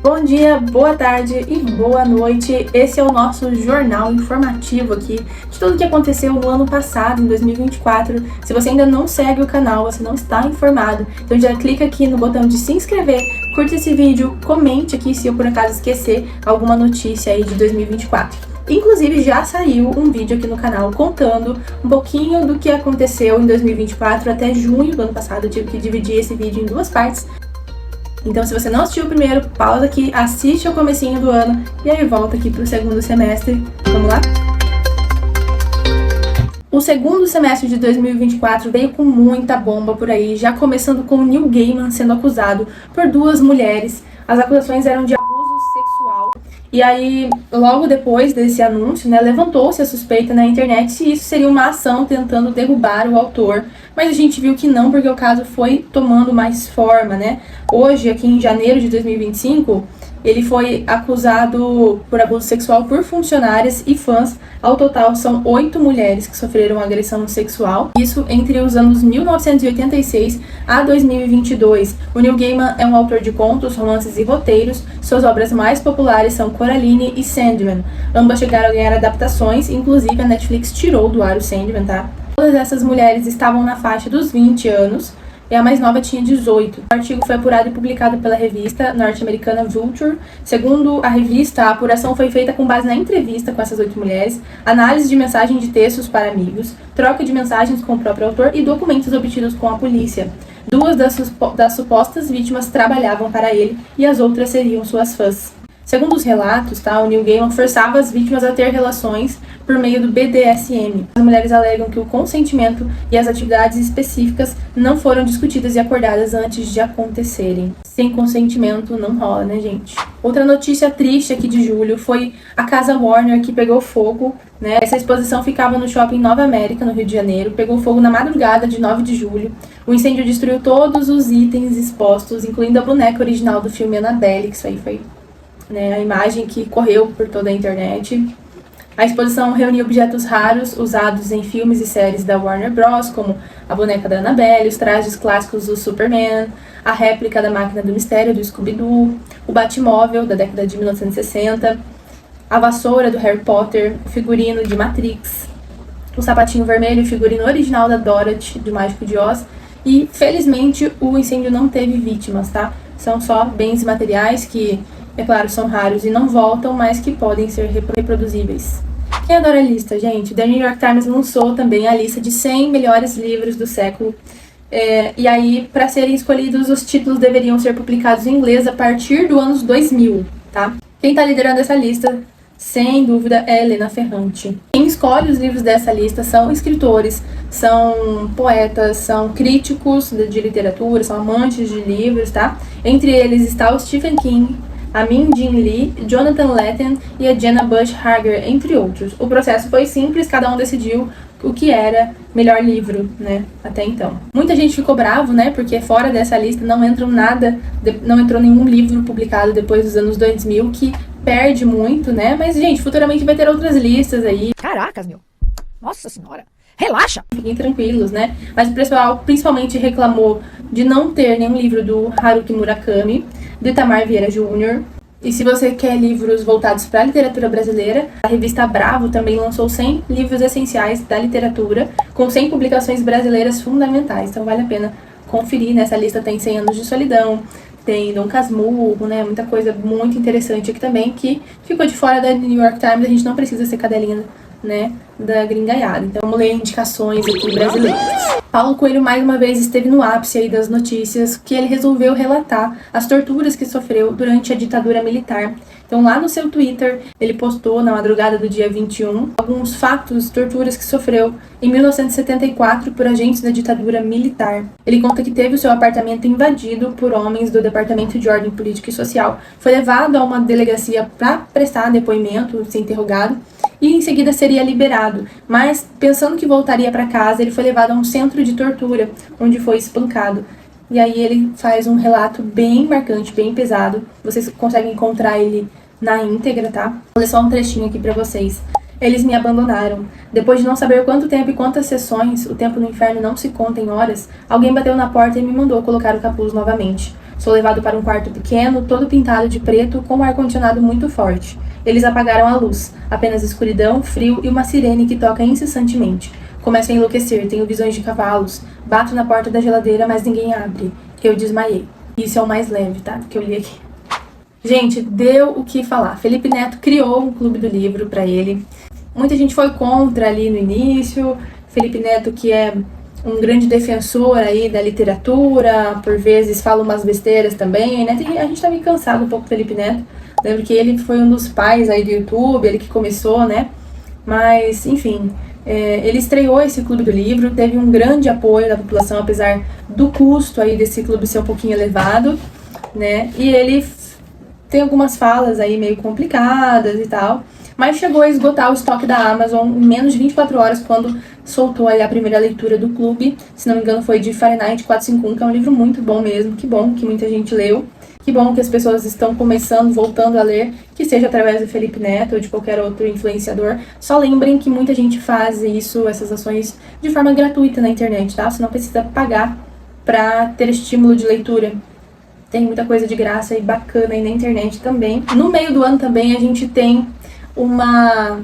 Bom dia, boa tarde e boa noite. Esse é o nosso jornal informativo aqui de tudo que aconteceu no ano passado, em 2024. Se você ainda não segue o canal, você não está informado, então já clica aqui no botão de se inscrever, curte esse vídeo, comente aqui se eu por acaso esquecer alguma notícia aí de 2024. Inclusive já saiu um vídeo aqui no canal contando um pouquinho do que aconteceu em 2024 até junho do ano passado. Eu tive que dividir esse vídeo em duas partes. Então, se você não assistiu o primeiro, pausa aqui, assiste ao comecinho do ano e aí volta aqui pro segundo semestre. Vamos lá? O segundo semestre de 2024 veio com muita bomba por aí, já começando com o Neil Gaiman sendo acusado por duas mulheres. As acusações eram de abuso sexual. E aí, logo depois desse anúncio, levantou-se a suspeita na internet se isso seria uma ação tentando derrubar o autor. Mas a gente viu que não, porque o caso foi tomando mais forma, Hoje, aqui em janeiro de 2025, ele foi acusado por abuso sexual por funcionárias e fãs. Ao total, são 8 mulheres que sofreram agressão sexual. Isso entre os anos 1986 a 2022. O Neil Gaiman é um autor de contos, romances e roteiros. Suas obras mais populares são Coraline e Sandman. Ambas chegaram a ganhar adaptações, inclusive a Netflix tirou do ar o Sandman, Todas essas mulheres estavam na faixa dos 20 anos. E a mais nova tinha 18. O artigo foi apurado e publicado pela revista norte-americana Vulture. Segundo a revista, a apuração foi feita com base na entrevista com essas 8 mulheres, análise de mensagem de textos para amigos, troca de mensagens com o próprio autor e documentos obtidos com a polícia. Duas das supostas vítimas trabalhavam para ele e as outras seriam suas fãs. Segundo os relatos, o Neil Gaiman forçava as vítimas a ter relações por meio do BDSM. As mulheres alegam que o consentimento e as atividades específicas não foram discutidas e acordadas antes de acontecerem. Sem consentimento não rola, gente? Outra notícia triste aqui de julho foi a Casa Warner que pegou fogo, Essa exposição ficava no Shopping Nova América, no Rio de Janeiro. Pegou fogo na madrugada de 9 de julho. O incêndio destruiu todos os itens expostos, incluindo a boneca original do filme Annabelle, que isso aí foi a imagem que correu por toda a internet. A exposição reuniu objetos raros usados em filmes e séries da Warner Bros., como a boneca da Annabelle, os trajes clássicos do Superman, a réplica da Máquina do Mistério do Scooby-Doo, o Batmóvel da década de 1960, a vassoura do Harry Potter, o figurino de Matrix, o sapatinho vermelho, o figurino original da Dorothy, do Mágico de Oz. E, felizmente, o incêndio não teve vítimas, São só bens materiais que, é claro, são raros e não voltam, mas que podem ser reproduzíveis. Quem adora a lista, gente? The New York Times lançou também a lista de 100 melhores livros do século. E aí, para serem escolhidos, os títulos deveriam ser publicados em inglês a partir do ano 2000, Quem está liderando essa lista, sem dúvida, é Helena Ferrante. Quem escolhe os livros dessa lista são escritores, são poetas, são críticos de literatura, são amantes de livros, Entre eles está o Stephen King, a Min-Jin Lee, Jonathan Letton e a Jenna Bush Hager, entre outros. O processo foi simples, cada um decidiu o que era melhor livro, até então. Muita gente ficou bravo, porque fora dessa lista não entrou nenhum livro publicado depois dos anos 2000, que perde muito, Mas, gente, futuramente vai ter outras listas aí. Caracas, meu! Nossa senhora! Relaxa! Fiquem tranquilos, Mas o pessoal principalmente reclamou de não ter nenhum livro do Haruki Murakami, do Itamar Vieira Jr. E se você quer livros voltados para a literatura brasileira, a revista Bravo também lançou 100 livros essenciais da literatura, com 100 publicações brasileiras fundamentais. Então vale a pena conferir. Nessa lista tem 100 Anos de Solidão, tem Dom Casmurro, muita coisa muito interessante aqui também, que ficou de fora da New York Times. A gente não precisa ser cadelinha, da gringaiada. Então vamos ler indicações aqui brasileiras. Paulo Coelho mais uma vez esteve no ápice aí das notícias, que ele resolveu relatar as torturas que sofreu durante a ditadura militar. Então lá no seu Twitter, ele postou na madrugada do dia 21 alguns fatos, torturas que sofreu em 1974 por agentes da ditadura militar. Ele conta que teve o seu apartamento invadido por homens do Departamento de Ordem Política e Social, foi levado a uma delegacia para prestar depoimento, ser interrogado, e em seguida seria liberado. Mas, pensando que voltaria para casa, ele foi levado a um centro de tortura, onde foi espancado. E aí ele faz um relato bem marcante, bem pesado. Vocês conseguem encontrar ele na íntegra, Vou ler só um trechinho aqui pra vocês. Eles me abandonaram. Depois de não saber quanto tempo e quantas sessões, o tempo no inferno não se conta em horas, alguém bateu na porta e me mandou colocar o capuz novamente. Sou levado para um quarto pequeno, todo pintado de preto, com um ar-condicionado muito forte. Eles apagaram a luz. Apenas escuridão, frio e uma sirene que toca incessantemente. Começo a enlouquecer, tenho visões de cavalos. Bato na porta da geladeira, mas ninguém abre. Eu desmaiei. Isso é o mais leve, tá? Que eu li aqui. Gente, deu o que falar. Felipe Neto criou um clube do livro pra ele. Muita gente foi contra ali no início. Felipe Neto, que é um grande defensor aí da literatura, por vezes fala umas besteiras também, né? A gente tá meio cansado um pouco do Felipe Neto. Lembro que ele foi um dos pais aí do YouTube, ele que começou, né? Mas, enfim, ele estreou esse clube do livro, teve um grande apoio da população, apesar do custo aí desse clube ser um pouquinho elevado, né? E ele tem algumas falas aí meio complicadas e tal, mas chegou a esgotar o estoque da Amazon em menos de 24 horas quando soltou aí a primeira leitura do clube. Se não me engano foi de Fahrenheit 451, que é um livro muito bom mesmo, que bom que muita gente leu. Que bom que as pessoas estão começando, voltando a ler, que seja através do Felipe Neto ou de qualquer outro influenciador. Só lembrem que muita gente faz isso, essas ações, de forma gratuita na internet, tá? Você não precisa pagar pra ter estímulo de leitura. Tem muita coisa de graça e bacana aí na internet também. No meio do ano também a gente tem uma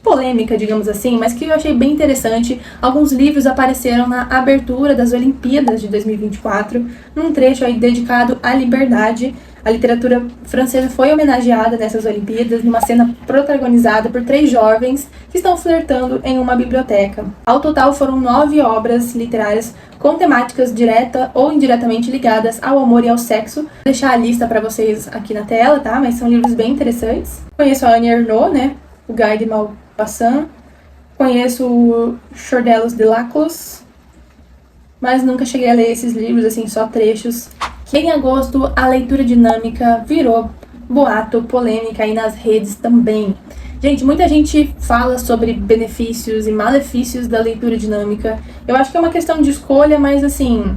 polêmica, digamos assim, mas que eu achei bem interessante. Alguns livros apareceram na abertura das Olimpíadas de 2024, num trecho aí dedicado à liberdade. A literatura francesa foi homenageada nessas Olimpíadas, numa cena protagonizada por 3 jovens que estão flertando em uma biblioteca. Ao total foram 9 obras literárias com temáticas direta ou indiretamente ligadas ao amor e ao sexo. Vou deixar a lista para vocês aqui na tela, tá? Mas são livros bem interessantes. Conheço a Annie Ernaux, né? O Guy de Maupassant. Conheço o Chordelos de Laclos, mas nunca cheguei a ler esses livros, assim, só trechos. Em agosto, a leitura dinâmica virou boato, polêmica aí nas redes também. Gente, muita gente fala sobre benefícios e malefícios da leitura dinâmica. Eu acho que é uma questão de escolha, mas assim,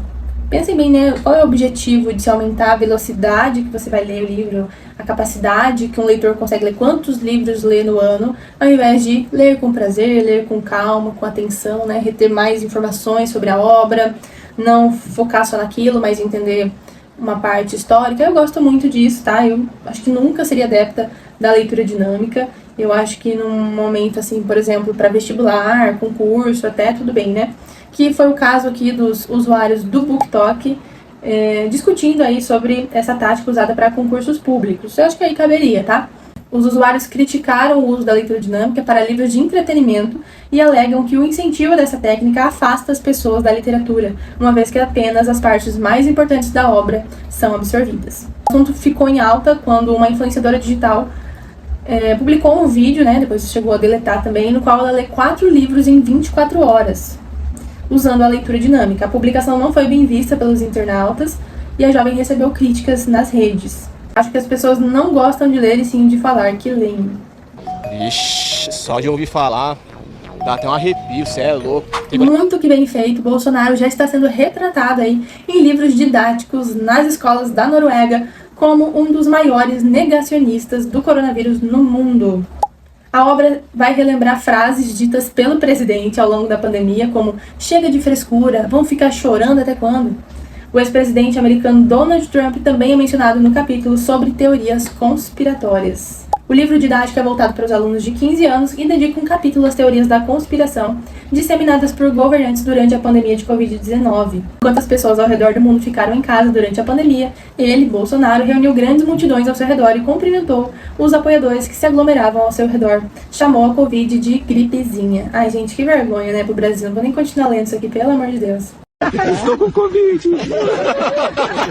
pensem bem, né? Qual é o objetivo de se aumentar a velocidade que você vai ler o livro, a capacidade que um leitor consegue ler, quantos livros lê no ano, ao invés de ler com prazer, ler com calma, com atenção, né? Reter mais informações sobre a obra, não focar só naquilo, mas entender uma parte histórica. Eu gosto muito disso, tá? Eu acho que nunca seria adepta da leitura dinâmica. Eu acho que num momento, assim, por exemplo, para vestibular, concurso, até tudo bem, né? Que foi o caso aqui dos usuários do BookTok, discutindo aí sobre essa tática usada para concursos públicos. Eu acho que aí caberia, tá? Os usuários criticaram o uso da leitura dinâmica para livros de entretenimento e alegam que o incentivo dessa técnica afasta as pessoas da literatura, uma vez que apenas as partes mais importantes da obra são absorvidas. O assunto ficou em alta quando uma influenciadora digital publicou um vídeo, né, depois chegou a deletar também, no qual ela lê 4 livros em 24 horas, usando a leitura dinâmica. A publicação não foi bem vista pelos internautas e a jovem recebeu críticas nas redes. Acho que as pessoas não gostam de ler e sim de falar que leem. Ixi, só de ouvir falar, dá até um arrepio, cê é louco. Muito que bem feito, Bolsonaro já está sendo retratado aí em livros didáticos nas escolas da Noruega como um dos maiores negacionistas do coronavírus no mundo. A obra vai relembrar frases ditas pelo presidente ao longo da pandemia, como "chega de frescura, vão ficar chorando até quando?". O ex-presidente americano Donald Trump também é mencionado no capítulo sobre teorias conspiratórias. O livro didático é voltado para os alunos de 15 anos e dedica um capítulo às teorias da conspiração disseminadas por governantes durante a pandemia de Covid-19. Enquanto as pessoas ao redor do mundo ficaram em casa durante a pandemia, ele, Bolsonaro, reuniu grandes multidões ao seu redor e cumprimentou os apoiadores que se aglomeravam ao seu redor. Chamou a Covid de gripezinha. Ai, gente, que vergonha, né, pro Brasil. Não vou nem continuar lendo isso aqui, pelo amor de Deus. Estou com Covid.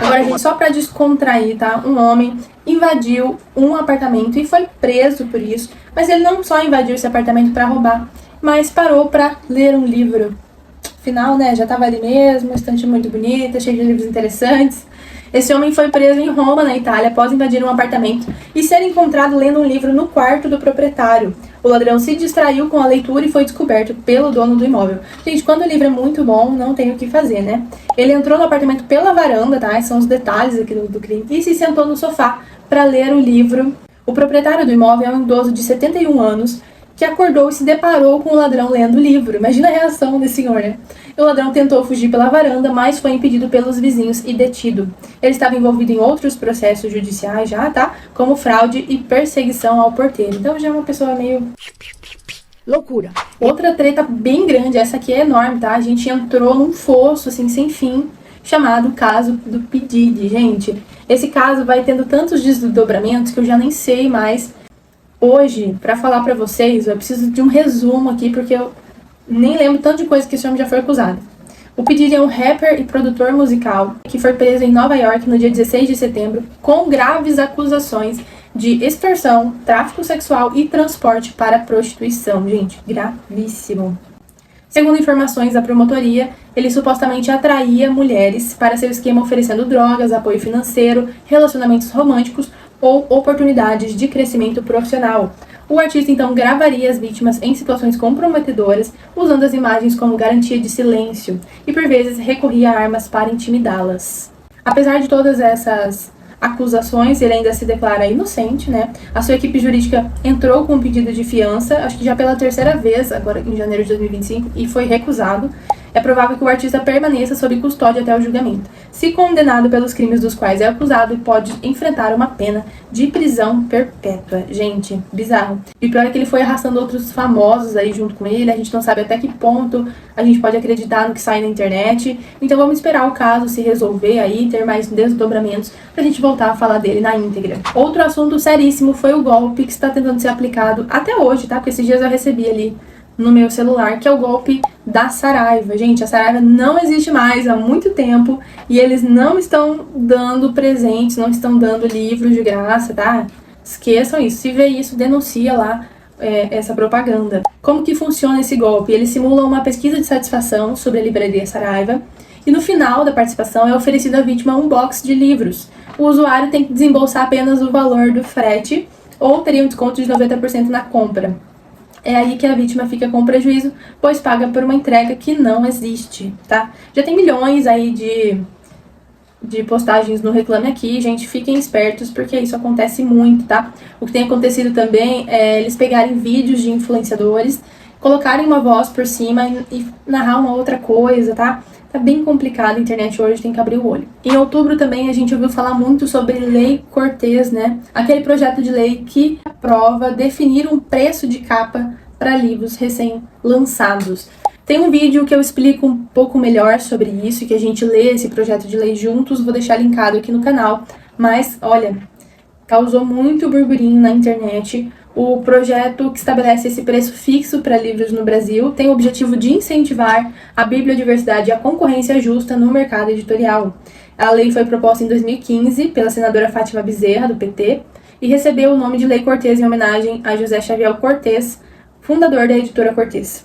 Agora, gente, só pra descontrair, tá? Um homem invadiu um apartamento e foi preso por isso. Mas ele não só invadiu esse apartamento pra roubar, mas parou pra ler um livro. Afinal, né, já tava ali mesmo, uma estante muito bonita, cheia de livros interessantes. Esse homem foi preso em Roma, na Itália, após invadir um apartamento e ser encontrado lendo um livro no quarto do proprietário. O ladrão se distraiu com a leitura e foi descoberto pelo dono do imóvel. Gente, quando o livro é muito bom, não tem o que fazer, né? Ele entrou no apartamento pela varanda, tá? Esses são os detalhes aqui do crime. E se sentou no sofá para ler o livro. O proprietário do imóvel é um idoso de 71 anos, que acordou e se deparou com o ladrão lendo o livro. Imagina a reação desse senhor, né? O ladrão tentou fugir pela varanda, mas foi impedido pelos vizinhos e detido. Ele estava envolvido em outros processos judiciais já, tá? Como fraude e perseguição ao porteiro. Então já é uma pessoa meio... Loucura. Outra treta bem grande, essa aqui é enorme, tá? A gente entrou num fosso, assim, sem fim, chamado caso do P. Diddy. Gente, esse caso vai tendo tantos desdobramentos que eu já nem sei mais. Hoje, pra falar pra vocês, eu preciso de um resumo aqui, porque eu nem lembro tanto de coisa que esse homem já foi acusado. O P. Diddy é um rapper e produtor musical que foi preso em Nova York no dia 16 de setembro com graves acusações de extorsão, tráfico sexual e transporte para prostituição. Gente, gravíssimo. Segundo informações da promotoria, ele supostamente atraía mulheres para seu esquema oferecendo drogas, apoio financeiro, relacionamentos românticos ou oportunidades de crescimento profissional. O artista então gravaria as vítimas em situações comprometedoras, usando as imagens como garantia de silêncio, e por vezes recorria a armas para intimidá-las. Apesar de todas essas acusações, ele ainda se declara inocente, né? A sua equipe jurídica entrou com um pedido de fiança, acho que já pela terceira vez, agora em janeiro de 2025, e foi recusado. É provável que o artista permaneça sob custódia até o julgamento. Se condenado pelos crimes dos quais é acusado, pode enfrentar uma pena de prisão perpétua. Gente, bizarro. E o pior é que ele foi arrastando outros famosos aí junto com ele. A gente não sabe até que ponto a gente pode acreditar no que sai na internet. Então vamos esperar o caso se resolver aí, ter mais desdobramentos, pra gente voltar a falar dele na íntegra. Outro assunto seríssimo foi o golpe que está tentando ser aplicado até hoje, tá? Porque esses dias eu recebi ali no meu celular, que é o golpe da Saraiva. Gente, a Saraiva não existe mais há muito tempo e eles não estão dando presentes, não estão dando livros de graça, tá? Esqueçam isso. Se vê isso, denuncia lá essa propaganda. Como que funciona esse golpe? Eles simulam uma pesquisa de satisfação sobre a livraria Saraiva e no final da participação é oferecido à vítima um box de livros. O usuário tem que desembolsar apenas o valor do frete ou teria um desconto de 90% na compra. É aí que a vítima fica com prejuízo, pois paga por uma entrega que não existe, tá? Já tem milhões aí de postagens no Reclame Aqui, gente, fiquem espertos, porque isso acontece muito, tá? O que tem acontecido também é eles pegarem vídeos de influenciadores, colocarem uma voz por cima e narrar uma outra coisa, tá? Tá bem complicado, a internet hoje tem que abrir o olho. Em outubro também a gente ouviu falar muito sobre Lei Cortez, né? Aquele projeto de lei que aprova definir um preço de capa para livros recém-lançados. Tem um vídeo que eu explico um pouco melhor sobre isso, que a gente lê esse projeto de lei juntos, vou deixar linkado aqui no canal. Mas, olha, causou muito burburinho na internet. O projeto que estabelece esse preço fixo para livros no Brasil tem o objetivo de incentivar a bibliodiversidade e a concorrência justa no mercado editorial. A lei foi proposta em 2015 pela senadora Fátima Bezerra, do PT, e recebeu o nome de Lei Cortez em homenagem a José Xavier Cortez, fundador da editora Cortez.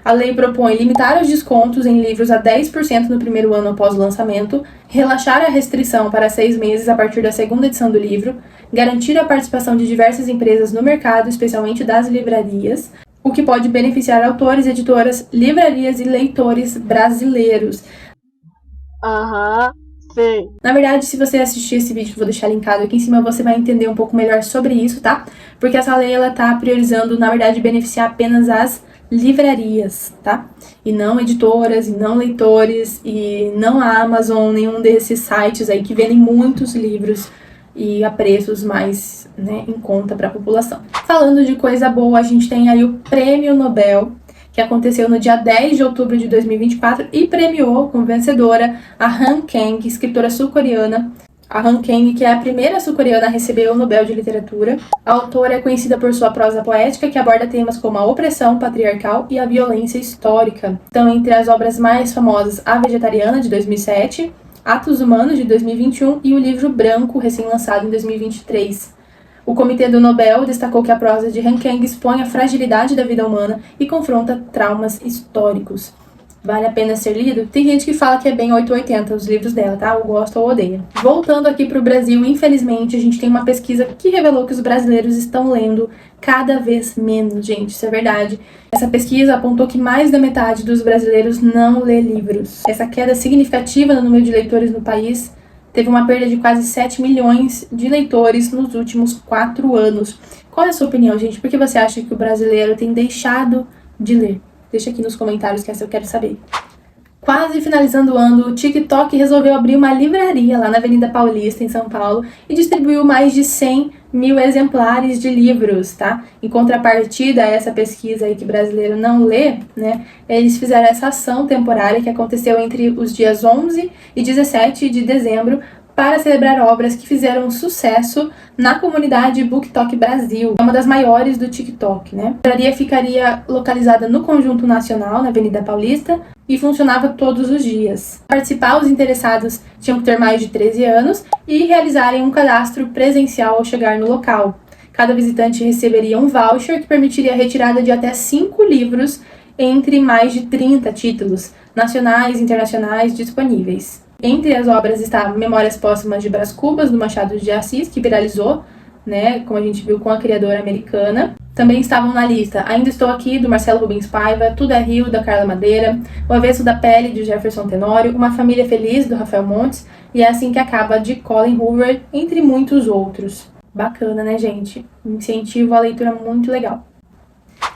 A lei propõe limitar os descontos em livros a 10% no primeiro ano após o lançamento, relaxar a restrição para 6 meses a partir da segunda edição do livro, garantir a participação de diversas empresas no mercado, especialmente das livrarias, o que pode beneficiar autores, editoras, livrarias e leitores brasileiros. Sim. Na verdade, se você assistir esse vídeo, vou deixar linkado aqui em cima, você vai entender um pouco melhor sobre isso, tá? Porque essa lei, ela tá priorizando, na verdade, beneficiar apenas as livrarias, tá? E não editoras, e não leitores, e não a Amazon, nenhum desses sites aí que vendem muitos livros e a preços mais, né, em conta para a população. Falando de coisa boa, a gente tem aí o Prêmio Nobel, que aconteceu no dia 10 de outubro de 2024 e premiou como vencedora a Han Kang, escritora sul-coreana. A Han Kang, que é a primeira sul-coreana a receber o Nobel de Literatura. A autora é conhecida por sua prosa poética, que aborda temas como a opressão patriarcal e a violência histórica. Então, entre as obras mais famosas, A Vegetariana, de 2007, Atos Humanos, de 2021 e o Livro Branco, recém-lançado em 2023. O Comitê do Nobel destacou que a prosa de Han Kang expõe a fragilidade da vida humana e confronta traumas históricos. Vale a pena ser lido? Tem gente que fala que é bem 880 os livros dela, tá? Ou gosta ou odeia. Voltando aqui pro Brasil, infelizmente, a gente tem uma pesquisa que revelou que os brasileiros estão lendo cada vez menos, gente. Isso é verdade. Essa pesquisa apontou que mais da metade dos brasileiros não lê livros. Essa queda significativa no número de leitores no país teve uma perda de quase 7 milhões de leitores nos últimos 4 anos. Qual é a sua opinião, gente? Por que você acha que o brasileiro tem deixado de ler? Deixa aqui nos comentários que essa eu quero saber. Quase finalizando o ano, o TikTok resolveu abrir uma livraria lá na Avenida Paulista, em São Paulo, e distribuiu mais de 100 mil exemplares de livros, tá? Em contrapartida a essa pesquisa aí que brasileiro não lê, né? Eles fizeram essa ação temporária que aconteceu entre os dias 11 e 17 de dezembro para celebrar obras que fizeram sucesso na comunidade BookTok Brasil, é uma das maiores do TikTok, né? A livraria ficaria localizada no Conjunto Nacional, na Avenida Paulista, e funcionava todos os dias. Para participar, os interessados tinham que ter mais de 13 anos e realizarem um cadastro presencial ao chegar no local. Cada visitante receberia um voucher que permitiria a retirada de até 5 livros entre mais de 30 títulos, nacionais e internacionais disponíveis. Entre as obras está Memórias Póstumas de Brás Cubas, do Machado de Assis, que viralizou, né, como a gente viu com a criadora americana. Também estavam na lista Ainda Estou Aqui, do Marcelo Rubens Paiva, Tudo é Rio, da Carla Madeira, O Avesso da Pele, de Jefferson Tenório, Uma Família Feliz, do Rafael Montes, e É Assim que Acaba, de Colin Hoover, entre muitos outros. Bacana, né, gente? Incentivo à leitura muito legal.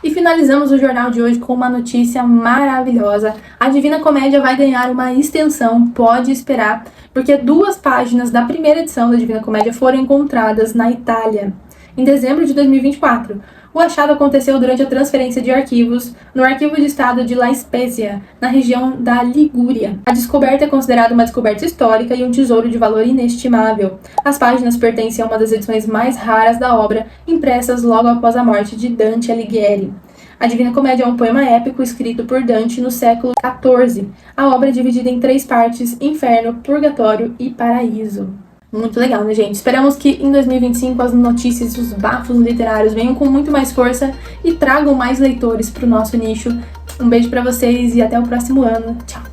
E finalizamos o jornal de hoje com uma notícia maravilhosa. A Divina Comédia vai ganhar uma extensão, pode esperar, porque 2 páginas da primeira edição da Divina Comédia foram encontradas na Itália, em dezembro de 2024. O achado aconteceu durante a transferência de arquivos no Arquivo de Estado de La Spezia, na região da Ligúria. A descoberta é considerada uma descoberta histórica e um tesouro de valor inestimável. As páginas pertencem a uma das edições mais raras da obra, impressas logo após a morte de Dante Alighieri. A Divina Comédia é um poema épico escrito por Dante no século XIV. A obra é dividida em 3 partes: Inferno, Purgatório e Paraíso. Muito legal, né, gente? Esperamos que em 2025 as notícias e os bafos literários venham com muito mais força e tragam mais leitores para o nosso nicho. Um beijo para vocês e até o próximo ano. Tchau!